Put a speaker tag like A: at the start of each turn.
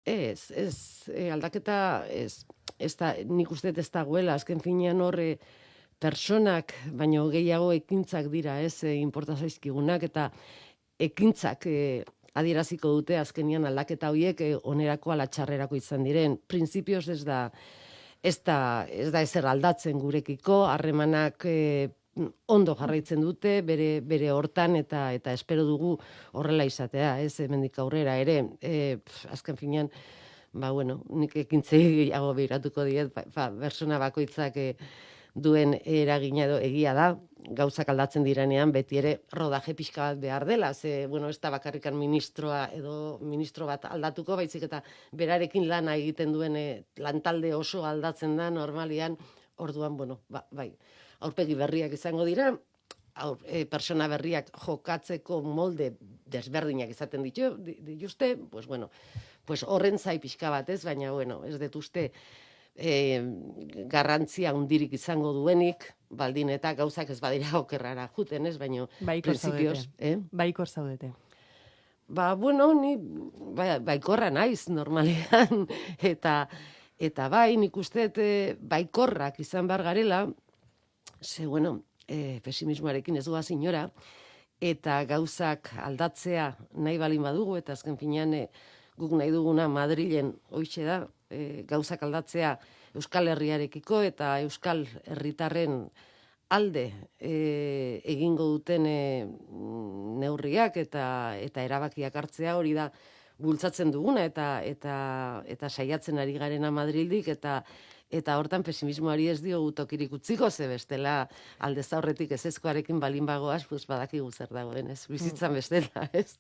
A: Aldaketa nik uste dut ez dagoela, azken finean horre personak, baino gehiago ekintzak dira, inporta zaizkigunak, eta ekintzak adieraziko dute azkenian aldaketa horiek onerako ala txarrerako izan diren. Printzipioz ez da ezer aldatzen gurekiko, harremanak ondo jarraitzen dute, bere hortan, eta espero dugu horrela izatea, hemendik aurrera ere, azken finean, nik ekintzei gehiago behiratuko diet, persona bakoitzak duen eragina edo egia da, gauzak aldatzen direnean beti ere rodaje pixka bat behar dela, ez da bakarrikan ministro bat aldatuko, baizik eta berarekin lana egiten duen lantalde oso aldatzen da normalian, orduan, bai, aurpegi berriak izango dira, persona berriak jokatzeko molde desberdinak izaten dituzte, horren zai pixka bat ez, baina, ez dut uste, garrantzia hundirik izango duenik, baldin eta gauzak ez badira okerrara juten, ez, baina prinsipioz.
B: Baikor zaudete.
A: Ni baikorra naiz normalean, eta bai, nik uste baikorrak izan behar garela, pesimismoarekin ez duaz inora, eta gauzak aldatzea nahi balin badugu, eta azken finean guk nahi duguna Madrilen hoixe da, gauzak aldatzea Euskal Herriarekiko eta Euskal Herritarren alde egingo duten neurriak eta erabakiak hartzea hori da bultzatzen duguna eta saiatzen ari garena Madrildik eta hortan pesimismoari ez diogu tokirik utziko, ze bestela aldez aurretik ezezkoarekin balin bagoaz, badakigu zer dagoen, ez? Bizitzan bestela, ez?